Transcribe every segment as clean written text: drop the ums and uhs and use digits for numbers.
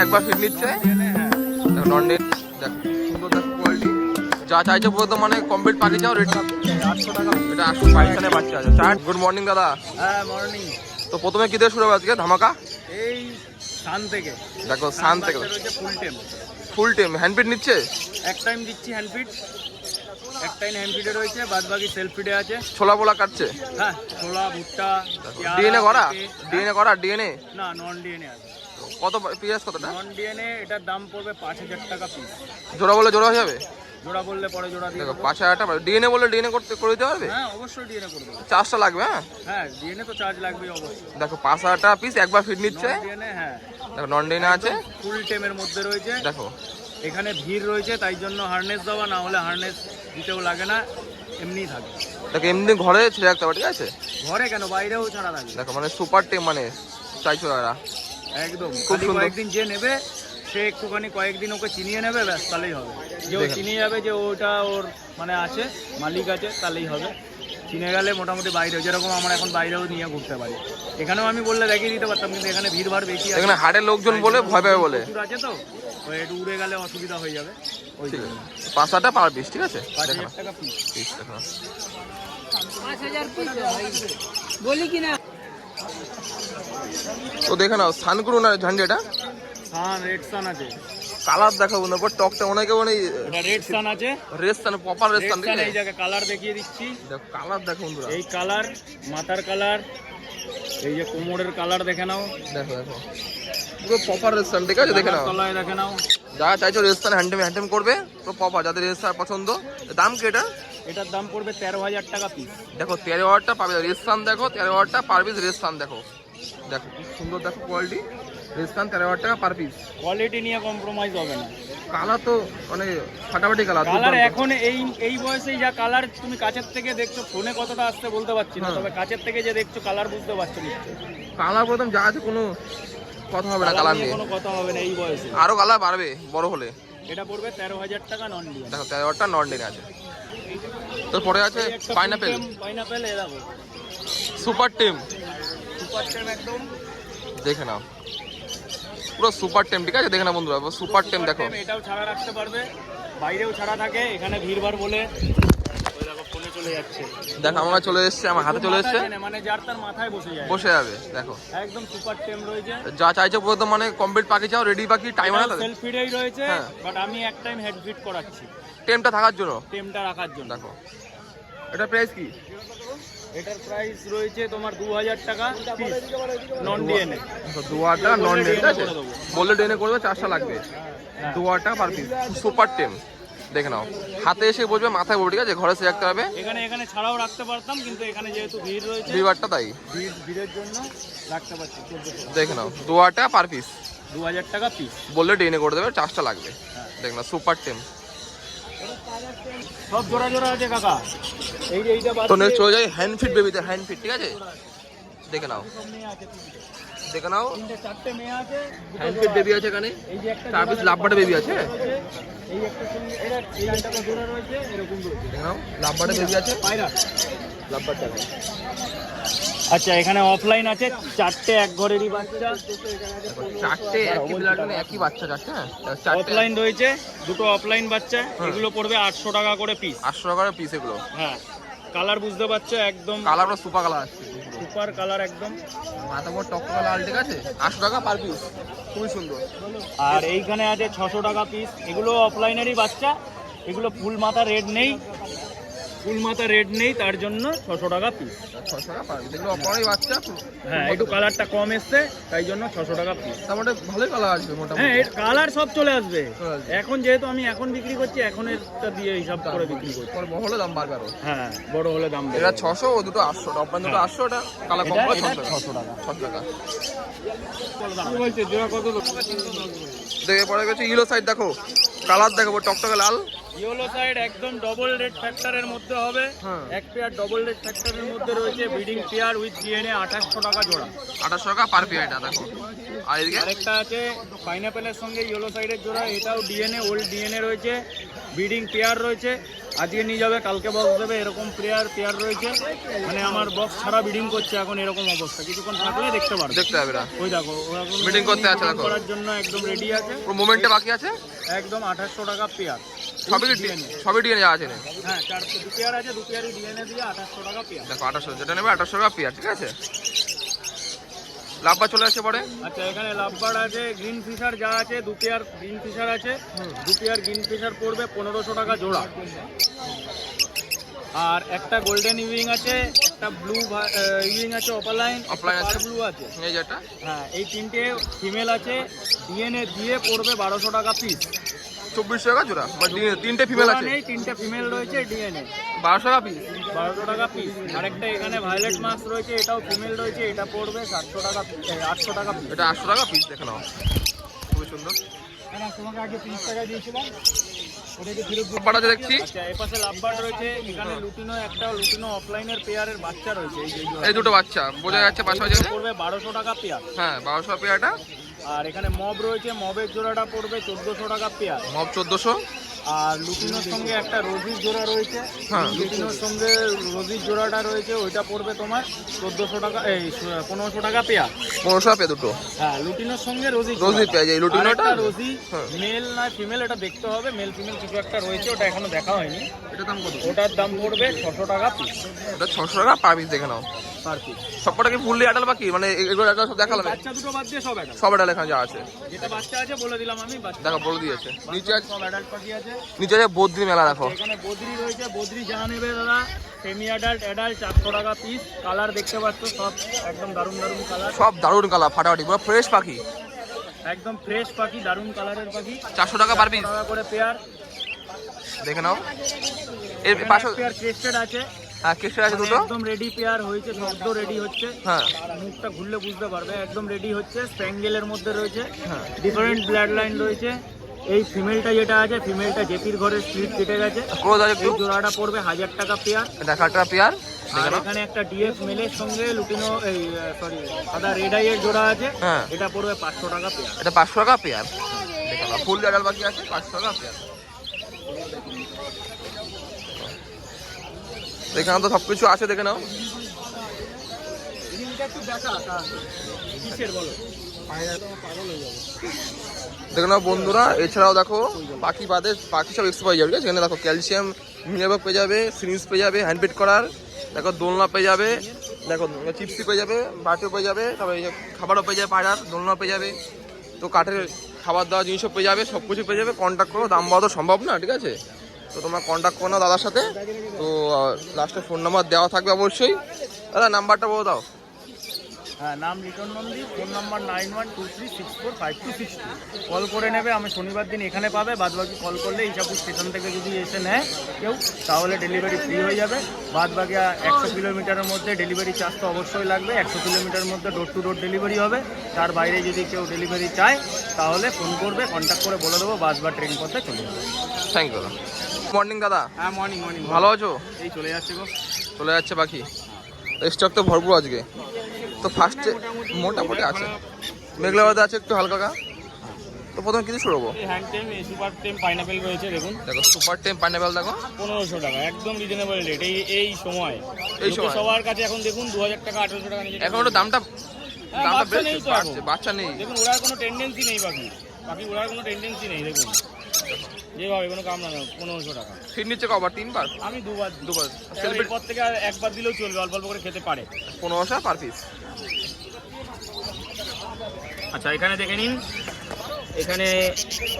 একবার ফিট নিচ্ছে নন ডেন। দেখো সুন্দর দেখো কোয়ালিটি, যা চাইছে পুরো তো মানে কমপ্লিট পাখি চাও রেট 800 টাকা। এটা 800 পাকিস্তানের বাচ্চা আছে। স্টার্ট। গুড মর্নিং দাদা। হ্যাঁ মর্নিং। তো প্রথমে কি দিয়ে শুরু হবে আজকে ধামাকা? এই সান থেকে দেখো সান থেকে ফুল টেম। ফুল টেম হ্যান্ড ফিট নিচ্ছে। এক টাইম দিচ্ছি হ্যান্ড ফিট, এক টাইম হ্যান্ড ফিডে রয়েছে, বাদ বাকি সেলফ ফিডে আছে। ছোলা পোলা কাটছে। হ্যাঁ ছোলা ভুট্টা ডিএনএ করা, ডিএনএ করা, ডিএনএ না নন ডিএনএ আছে। কত পিস কতটা? নন ডিএনএ এটার দাম পড়বে 5000 টাকা পিস। জোড়া বলে জোড়া হয়ে যাবে? জোড়া বললে পরে জোড়া দিয়ে দেখো 5000 টাকা। ডিএনএ বলে ডিএনএ করতে করে দিতে পারবে? হ্যাঁ অবশ্যই ডিএনএ করব। চার্জটা লাগবে? হ্যাঁ হ্যাঁ ডিএনএ তো চার্জ লাগবেই অবশ্যই। দেখো 5000 টাকা পিস একবার ফিট নিচ্ছে। ডিএনএ হ্যাঁ দেখো নন ডিএনএ আছে, ফুল টেমের মধ্যে রয়েছে। দেখো এখানে ভিড় রয়েছে তাই জন্য হারনেস দেওয়া, না হলে হারনেস দিতেও লাগে না, এমনিই থাকে। দেখো এমনি ঘরে ছেড়ে রাখতে পারবে, ঠিক আছে? ঘরে কেন বাইরেও ছাড়া থাকে। দেখো মানে সুপার টেম মানে চাইছো এরা একদম খুব সুন্দর। কয়েকদিন যে নেবে সে একটুখানি কয়েকদিন ওকে চিনিয়ে নেবে, ব্যাস তাহলেই হবে। যে ও দেখেন। চিনিয়ে যাবে যে ওটা ওর মানে আছে মালিক আছে, তাহলেই হবে। চিনে গেলে মোটামুটি বাইরেও, যেরকম আমরা এখন বাইরেও নিয়ে ঘুরতে পারি। এখানেও আমি বললে দেখিয়ে দিতে পারতাম, কিন্তু এখানে ভিড় ভাড় বেশি আছে, এখানে হাটের লোকজন বলে ভয় পাবে বলে প্রচুর আছে, তো ওই একটু উড়ে গেলে অসুবিধা হয়ে যাবে। ওই ঠিক আছে 5000 টাকা পার পিস, ঠিক আছে? 5000 টাকা পিস। পিস দেখো বলি কি না তো দেখে নাও সানগ্রু না ঝান্ডেটা। হ্যাঁ রেড সান আছে। কালার দেখাবো না, বাট টকটা অনেকে মানে এটা রেড সান আছে। রেস সান, প্রপার রেস সান। এই জায়গায় কালার দেখিয়ে দিচ্ছি। দেখো কালার দেখো বন্ধুরা, এই কালার, মাথার কালার, এই যে কোমরের কালার দেখে নাও। দেখো দেখো পুরো প্রপার রেস সান, ঠিক আছে? দেখে নাও তলায় দেখে নাও। যা চাইছো রেস সান হ্যান্ডেম করবে পুরো প্রপার, যাদের রেস সান পছন্দ। দাম কি এটা? এটার দাম পড়বে 13000 টাকা পিস। দেখো 13000 টাকা পাবে রেস সান। দেখো 13000 টাকা পার পিস রেস সান। দেখো দেখো কি সুন্দর, দেখো কোয়ালিটি। রেস সান 13000 টাকা পার পিস। কোয়ালিটি নিয়ে কম্প্রোমাইজ হবে না। কালার তো মানে ফাটাফাটি কালার। কালার এখন এই বয়সেই যা কালার তুমি কাছের থেকে দেখছো, ফোনে কতটা আসতে বলতে পারছি না, তবে কাছের থেকে যে দেখছো কালার বুঝতে পারছো নিশ্চয়ই। কালার প্রথম যা আছে কোনো কথা হবে না কালার নিয়ে, কোনো কথা হবে না এই বয়সে। আরো কালার বাড়বে বড় হলে। এটা পড়বে 13000 টাকা নন ডিএনএ। দেখো 13000 টাকা নন ডেন আছে। তারপরে আছে পাইনাপেল। পাইনাপেল এ দেখো সুপার টিম, সুপার টেম একদম। দেখে নাও পুরো সুপার টেম, ঠিক আছে? দেখে নাও বন্ধুরা সুপার টেম। দেখো এটাও ছাড়া রাখতে পারবে, বাইরেও ছাড়া থাকে, এখানে ভিড় ভাড় বলে ওই দেখো ফোনে চলে যাচ্ছে। দেখো আমার চলে এসছে, আমার হাতে চলে এসছে, মানে যার তার মাথায় বসে যায়, বসে যাবে। দেখো একদম সুপার টেম রয়েছে। যা চাইছো পুরো তো মানে কমপ্লিট পাখি চাও রেডি পাখি, টাইম আছে তাদের সেলফ ফিডেই রয়েছে, হ্যাঁ। বাট আমি এক টাইম হেড ফিড করাচ্ছি টেমটা থাকার জন্য, টেমটা রাখার জন্য। দেখো এটা প্রাইস কি? এটার প্রাইস রয়েছে তোমার 2000 টাকা পিস নন ডিএনএ। 2000 টাকা নন ডেন, ঠিক আছে? বললে ডেনে করবে, চার্জটা লাগবে 2000 টাকা পার পিস। সুপার টেম দেখে নাও, হাতে এসে বসবে, মাথায় বসবে, ঠিক আছে? ঘরে সে রাখতে হবে। এখানে ছাড়াও রাখতে পারতাম, কিন্তু এখানে যেহেতু ভিড় রয়েছে, ভিড়টা তাই ভিড়ের জন্য রাখতে পারছি। দেখে নাও 2000 টাকা পার পিস, 2000 টাকা পিস। বললে ডেনে করে দেবে, চার্জটা লাগবে। দেখে নাও সুপার টেম। সব জোড়া জোড়া আছে কাকা। এইটা বাদ তো দিয়ে চলে যাই হ্যান্ড ফিট বেবিতে, হ্যান্ড ফিট, ঠিক আছে? দেখে নাও, মেয়ে আছে তিনটে। দেখে নাও তিনটে চারটে মেয়ে আছে, হ্যান্ড ফিট বেবি আছে এখানে। এই যে একটা 4 পিস লাভবাটা বেবি আছে। এই একটা সঙ্গে এটা এই একটা জোড়া রয়েছে, এরকম রয়েছে। দেখে নাও লাভবাটা বেবি আছে, পায়রা লাভবাটা। আচ্ছা এখানে অফলাইন আছে, চারটে এক ঘরেরই বাচ্চা। চারটে একই ব্লাড, মানে একই বাচ্চা চারটে। হ্যাঁ চারটে অফলাইন রয়েছে, দুটো অফলাইন বাচ্চা। এগুলো পড়বে 800 টাকা করে পিস। 800 টাকা পিস এগুলো। হ্যাঁ কালার বুঝতে পারছো, একদম কালারটা সুপার কালার আছে, সুপার কালার একদম। মাথা বড় টকটকা লাল, ঠিক আছে? 800 টাকা পার পিস, খুবই সুন্দর। আর এইখানে আছে 600 টাকা পিস। এগুলো অফলাইনেরই বাচ্চা, এগুলো ফুল মাথা রেড নেই, ফুল মাথা রেড নেই, তার জন্য 600 টাকা পিস। 600 টাকা পার পিস, এগুলো অপরাই বাচ্চা। হ্যাঁ একটু কালারটা কম এসছে, তাই জন্য 600 টাকা পিস। তার মানে ভালোই কালার আসবে মোটামুটি। হ্যাঁ এর কালার সব চলে আসবে। চলে আসবে। এখন যেহেতু আমি এখন বিক্রি করছি, এখন এরটা দিয়ে হিসাব করে বিক্রি করছি। পরে বড় হলে দাম বাড়বে আরো। হ্যাঁ বড় হলে দাম এটা 600, ও দুটো 800, অপরান দুটো 800, এটা কালার কম করে 600 টাকা। 600 টাকা। 600 টাকা বলছে জোড়া কত? দেখে পরে গেছে ইয়েলো সাইড। দেখো কালার দেখো টকটকে লাল, ইয়েলো সাইড একদম ডবল রেড ফ্যাক্টরের মধ্যে হবে। হ্যাঁ। এক পেয়ার ডবল রেড ফ্যাক্টরের মধ্যে রয়েছে, ব্রিডিং পেয়ার উইথ ডিএনএ 2800 টাকা জোড়া। 2800 টাকা পার পেয়ার এটা দেখো। আর এদিকে আরেকটা আছে পাইনাপেলের সঙ্গে ইয়েলো সাইডের জোড়া, এটাও ডিএনএ, ওল্ড ডিএনএ রয়েছে, ব্রিডিং পেয়ার রয়েছে। আজকে নিয়ে যাবে, কালকে বক্স দেবে, এরকম পেয়ার রয়েছে। মানে আমার বক্স ছাড়া ব্রিডিং করছে এখন, এরকম অবস্থা। কিছুক্ষণ থাকলে দেখতে পারবে, দেখতে হবে না, ওই দেখো ওরকম ব্রিডিং করতে আছে দেখো, করার জন্য একদম রেডি আছে। পুরো মোমেন্টে বাকি আছে একদম 2800 টাকা পেয়ার। সবই ডিএনএ যাওয়া আছে না। হ্যাঁ, দু পেয়ার আছে, দু পেয়ারই ডিএনএ দিয়ে 2800 টাকা পেয়ার। দেখো 2800, যেটা নেবে 2800 টাকা পেয়ার, ঠিক আছে। লাভবা চলে আসে পরে। আচ্ছা, এখানে লাভবার্ড আছে, গ্রিন ফিশার যা আছে, দু পেয়ার গ্রিন ফিশার আছে, দু পেয়ার গ্রিন ফিশার পড়বে 1500 টাকা জোড়া। আর একটা গোল্ডেন ইউইং আছে, একটা ব্লু ইউইং আছে, অপালাইন আছে, ব্লু আছে, এই যেটা। হ্যাঁ, এই তিনটে ফিমেল আছে, ডিএনএ দিয়ে পড়বে 1200 টাকা পিস। 2400 টাকা জোড়া, বা তিনটে ফিমেল আছে, নেই, তিনটে ফিমেল রয়েছে, ডিএনএ 1200 টাকা পিস। 1200 টাকা পিস। আরেকটা এখানে ভায়োলেট মাস্ক রয়েছে, এটাও ফিমেল রয়েছে, এটা পড়বে 800 টাকা পিস। এটা 800 টাকা পিস, দেখে নাও, খুবই সুন্দর। তোমাকে আগে 30 টাকা দিয়েছিলাম, ওটাকে ফেরত দিতে। লাভবার্ড আছে দেখছি। আচ্ছা, এই পাশে লাভবার্ড রয়েছে, এখানে লুটিনো অফলাইনের পেয়ারের বাচ্চা রয়েছে, এই দুটো বাচ্চা বোঝা যাচ্ছে পাশাপাশি আছে। পড়বে 1200 টাকা পেয়ার। হ্যাঁ, 1200 পেয়ারটা। আর এখানে মব রয়েছে, মবের জোড়াটা পড়বে 1400 টাকা পেয়ার। মব 1400। আর লুটিনোর সঙ্গে একটা রোজির জোড়া রয়েছে, হ্যাঁ। লুটিনোর সঙ্গে রোজির জোড়াটা রয়েছে, ওইটা পড়বে তোমার 1400 টাকা, এই 1500 টাকা পেয়ার। 1500 টাকা পেয়ার দুটো। হ্যাঁ, লুটিনোর সঙ্গে রোজি পেয়ে যায়, লুটিনোটা রোজি হ্যাঁ। মেল না ফিমেল এটা দেখতে হবে, মেল ফিমেল কিছু একটা রয়েছে, ওটা এখনো দেখা হয়নি। এটার দাম কত? ওটার দাম পড়বে 600 টাকা পিস। এটা 600 টাকা পার পিস, দেখে নাও। Per piece. সবকটা কি ফুললি অ্যাডাল বাকি, মানে এগুলো অ্যাডাল সব দেখালাম? বাচ্চা দুটো বাদ দিয়ে সব অ্যাডাল্ট। সব অ্যাডাল এখানে যা আছে, যেটা বাচ্চা আছে বলে দিলাম আমি, বাচ্চা দেখো বলে দিয়েছে। নিচে আছে, সব অ্যাডাল্ট পাখি আছে। নিচে আছে বদ্রি মেলা, দেখো এখানে বদ্রি রয়েছে, বদ্রি যা নেবে দাদা, সেমি অ্যাডাল্ট 400 টাকা পিস। কালার দেখতে পাচ্ছ সব একদম দারুণ দারুণ কালার, সব দারুণ কালার, ফাটাফাটি, পুরো ফ্রেশ পাখি, একদম ফ্রেশ পাখি, দারুণ কালারের পাখি। 400 টাকা পার পিস, টাকা করে পেয়ার। দেখে নাও। এর পাশে পেয়ার ক্রেস্টেড আছে, হ্যাঁ কেশর আছে দুটো। একদম রেডি পেয়ার হয়েছে, শব্দ রেডি হচ্ছে। হ্যাঁ, মুখটা ঘুরলে বুঝতে পারবে, একদম রেডি হচ্ছে। স্প্যাঙ্গেলের মধ্যে রয়েছে, হ্যাঁ। ডিফারেন্ট ব্লাড লাইন রয়েছে। এই ফিমেলটা যেটা আছে, ফিমেলটা জেপির ঘরে স্লিপ কেটে গেছে, ক্রোজ আছে একটু, এই জোড়াটা পড়বে 1000 টাকা পেয়ার। এটা 1000 টাকা পেয়ার, আর দেখে নাও। এখানে একটা ডিএফ মেলের সঙ্গে লুটিনো সাদা রেড আইয়ের জোড়া আছে, হ্যাঁ, এটা পড়বে 500 টাকা পেয়ার। এটা 500 টাকা পেয়ার, দেখে নাও। ফুল অ্যাডাল বাকি আছে, 500 টাকা পেয়ার। এখানে তো সবকিছু আছে, দেখে নাও। কিসের বলো? দেখে নাও বন্ধুরা, এছাড়াও দেখো পাখি বাদে বাকি সব এক্সট্রা পেয়ে যাবে, ঠিক আছে। এখানে দেখো ক্যালসিয়াম মিনারেল পেয়ে যাবে, সিরিঞ্জ পেয়ে যাবে, হ্যান্ডপিট করার, দেখো দোলনা পেয়ে যাবে, দেখো চিপসি পেয়ে যাবে, বাটিও পেয়ে যাবে, তারপরে খাবারও পেয়ে যাবে, পায়রার দোলনা পেয়ে যাবে, তো কাঠের খাবার দাওয়া জিনিসও পেয়ে যাবে, সব কিছু পেয়ে যাবে। কন্ট্যাক্ট করো, দাম বলা তো সম্ভব না, ঠিক আছে। তো তোমরা কন্ট্যাক্ট করো না দাদার সাথে। তো লাস্টে ফোন নাম্বার দেওয়া থাকবে অবশ্যই। দাদা নাম্বারটা বলে দাও। হ্যাঁ, নাম Liton Nandi, phone number 9123645262। Call করে নেবে, আমি শনিবার দিন এখানে পাবে, বাদবাকি কল করলে ইসাপুর স্টেশন থেকে যদি এসে নেয় কেউ, তাহলে ডেলিভারি ফ্রি হয়ে যাবে। বাদবাকি 100 কিলোমিটারের মধ্যে ডেলিভারি চার্জ তো অবশ্যই লাগবে। 100 কিলোমিটারের মধ্যে ডোর টু ডোর ডেলিভারি হবে। তার বাইরে যদি কেউ ডেলিভারি চায় তাহলে ফোন করবে, কন্ট্যাক্ট করে বলে দেবো, বাস বা ট্রেন করতে চলে যাবে। Thank you. মর্নিং দাদা। হ্যাঁ, মর্নিং। ভালো আছো? এই চলে যাচ্ছে গো, চলে যাচ্ছে পাখি, স্টক তো ভরপুর আজকে। তো ফার্স্টে মোটামুটি আছে, মেঘলা বাদে আছে একটু হালকা। তো প্রথমে কিছু শুরু হবো। হ্যান্ড টেম, সুপার টেম পাইনাপেল রয়েছে, দেখুন। দেখো সুপার টেম পাইনাপেল, দেখো 1500 টাকা, একদম রিজনেবল রেট। এই সময় সবার কাছে এখন দেখুন 2000 টাকা 1800 টাকা নিচে। এখন একটু দামটা বেড়েছে, বাড়ছে, বাচ্চা নেই। দেখুন ওরার কোনো টেন্ডেন্সি নেই, বাকি ওরার কোনো টেন্ডেন্সি নেই। দেখুন যেভাবে কোনো কাম না, 1500 টাকা। ফিট নিচ্ছে কবার? 3 বার, আমি দুবার। সেলিব্রেট এরপর থেকে আর একবার দিলেও চলবে, অল্প অল্প করে খেতে পারে। 1500 পার পিস। আচ্ছা, এখানে দেখে নিন, এখানে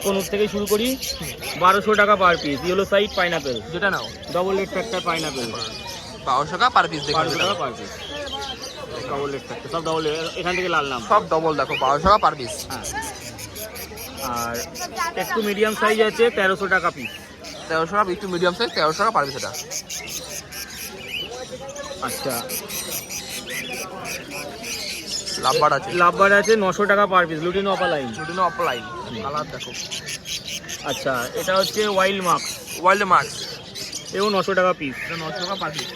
কোন থেকে শুরু করি। 1200 টাকা per piece yellow side pineapple, যেটা নাও ডবল রেড ফ্যাক্টর পাইনাপেল। 1200 টাকা পার পিস, দেখো 1200 টাকা per piece, double red factor, সব ডবল। এখান থেকে লাল নাম সব ডবল, দেখো 1200 টাকা পার পিস। হ্যাঁ, আর একটু মিডিয়াম সাইজ আছে 1300 টাকা পিস। 1300 টাকা, একটু মিডিয়াম সাইজ 1300 টাকা পার পিস এটা। আচ্ছা, লাভবার আছে, লাভবার আছে 900 টাকা per piece, lutino opaline. Lutino opaline colour দেখো। আচ্ছা, এটা হচ্ছে ওয়াইল্ড মার্কস, ওয়াইল্ড মার্কস, এও 900 টাকা পিস। এটা 900 টাকা পার পিস।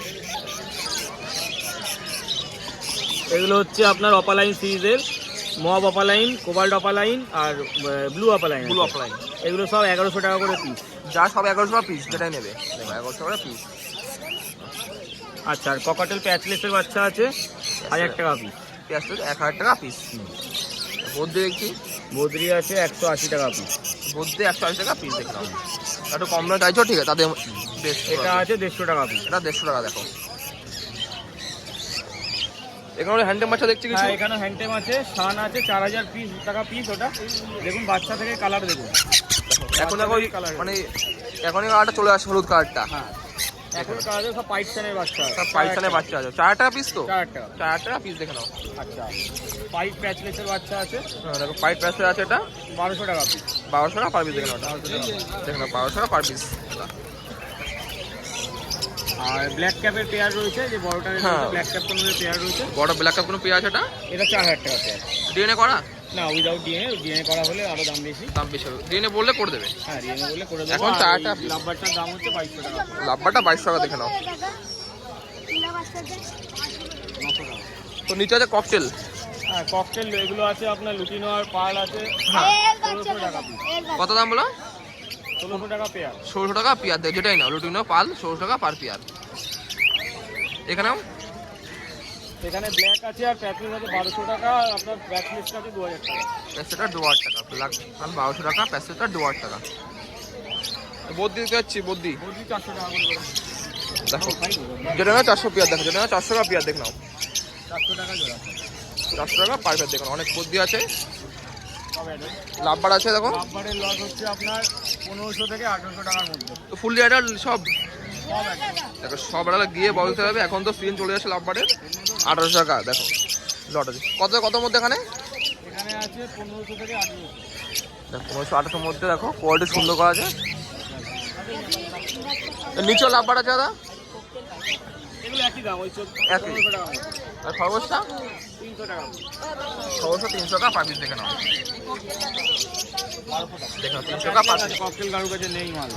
এগুলো হচ্ছে আপনার অপালাইন সিরিজের, মব অপালাইন, কোবাল্ট অপালাইন আর ব্লু অপালাইন। ব্লু অফলাইন এগুলো সব 1100 টাকা করে পিস। যা সব 1100 টাকা পিস, যেটাই নেবে দেখো 1100 টাকা পিস। আচ্ছা, আর ককাটেল প্যাচলেসের বাচ্চা আছে 1000 টাকা পিস। পেঁয়াজটা 1000 টাকা পিস। বদ্রি দেখছি, বদ্রি আছে 180 টাকা পিস। বদ্রি 180 টাকা পিস দেখলাম। একটু কম দামে চাইছো, ঠিক আছে, তাদের বেশ। এটা আছে 150 টাকা পিস। এটা 150 টাকা দেখো। এখানে হ্যান্ডেম বাচ্চা দেখছি কিছু। হ্যাঁ, এখানে হ্যান্ডটেম আছে, সান আছে 4000 পিস টাকা পিস। ওটা দেখুন, বাচ্চা থেকে কালার দেখুন। এখন দেখো মানে এখনই কালারটা চলে আসে, হলুদ কালারটা। হ্যাঁ, এখন কালার সব পাইপসানের বাচ্চা আছে। সব পাইসানের বাচ্চা আছে। 4 টাকা পিস তো, 4 টাকা। 4 টাকা পিস দেখে নাও। আচ্ছা, পাইপ প্যাচলেসের বাচ্চা আছে হ্যাঁ দেখো, পাইপ প্যাসে আছে, এটা 1200 টাকা পিস। 1200 টাকা পার পিস দেখে নাও। দেখে নাও 1200 টাকা পার পিস। আর ব্ল্যাক ক্যাপের পেয়ার রয়েছে, যে বড়টার হ্যাঁ। ব্ল্যাক ক্যাপ কোনের পেয়ার রয়েছে, বড় ব্ল্যাক কাপ কোনো পেয়ে আছে, এটা এটা 4000 টাকা পেয়ার। ডিএনএ করা, না, উইদাউট ডিএনএ করা হলে আরো দাম বেশি। দাম বেশি হবে। ডিএনএ বললে করে দেবে। হ্যাঁ, ডিএনএ বলে করে দেবো। এখন 4 টাকা piece। লাভবারটার দাম হচ্ছে 2200 টাকা। লাভবারটা 2200 টাকা দেখে নাও। 900 টাকা। তো নিচে আছে ককটেল। হ্যাঁ, ককটেল এগুলো আছে আপনার, লুটিনো আর পার্ল আছে হ্যাঁ 1600 টাকা পিস। কত দাম বলো? 1600 টাকা পেয়ার। 1600 টাকা পিয়ার দেয়, যেটাই নাও লুটিনো পাল 1600 টাকা পার পিয়ার। এখানেও এখানে ব্ল্যাক আছে আর প্যাকেজ আছে 1200 টাকা, আর আপনার ব্যাকলিস্ট আছে 2000 টাকা। প্যাসেটা 2000 টাকা, ব্ল্যাক পাল 1200 টাকা, প্যাসেটা 2000 টাকা। বদ্রি দিতে যাচ্ছি, বদ্রি বলছি 400 টাকা করে করে। দেখো, যেটা না 400 পিয়ার দেখো, যেটা না 400 টাকা পিয়ার দেখ নাও। 400 টাকা জোড়া। 400 টাকা পার পিয়ার দেখো, অনেক বদ্রি আছে। সব অ্যাডাল। লাভবার আছে দেখো। লাভবারের লস হচ্ছে আপনার 1500 থেকে 1800 টাকার মধ্যে। তো ফুললি অ্যাডাল্ট সব সব অ্যাডাল। দেখো, সব অ্যাডাল্ট গিয়ে বলতে হবে। এখন তো সিজন চলে আসে লাভবারের। 1800 টাকা দেখো লট আছে। কত মধ্যে এখানে? এখানে আছে 1500 থেকে 1800। দেখো 1500-1800 মধ্যে দেখো, কোয়ালিটি সুন্দর করা আছে। নিচেও লাভবার আছে দাদা, এগুলো একই দাম, ওই একই। 1500 টাকা মধ্যে। আর খরগোশটা 300 টাকা মধ্যে। 300 টাকা পার পিস দেখে নাও। দেখো 300 টাকা পার পিস। ককটেল কারোর কাছে নেই মাল।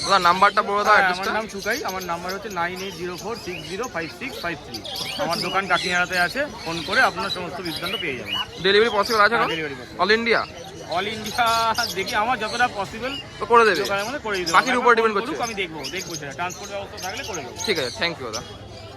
দাদা নাম্বারটা বলে দাও, হ্যাঁ, অ্যাড্রেসটা। আমার নাম সুকাই, আমার নাম্বার হচ্ছে 9804605653। আমার দোকান কাকিনাড়াতে আছে, ফোন করে আপনার সমস্ত বিস্তান্ত পেয়ে যাবেন। ডেলিভারি পসিবল আছে এখন? ডেলিভারি করতে অল ইন্ডিয়া অল ইন্ডিয়া দেখি আমার যতটা পসিবল তো করে দেবে। দোকানের মধ্যে করে দিতে বাকির উপর depend করছে। আমি দেখবো সেটা ট্রান্সপোর্ট ব্যবস্থা থাকলে করে দেবো। ঠিক আছে, থ্যাংক ইউ দাদা।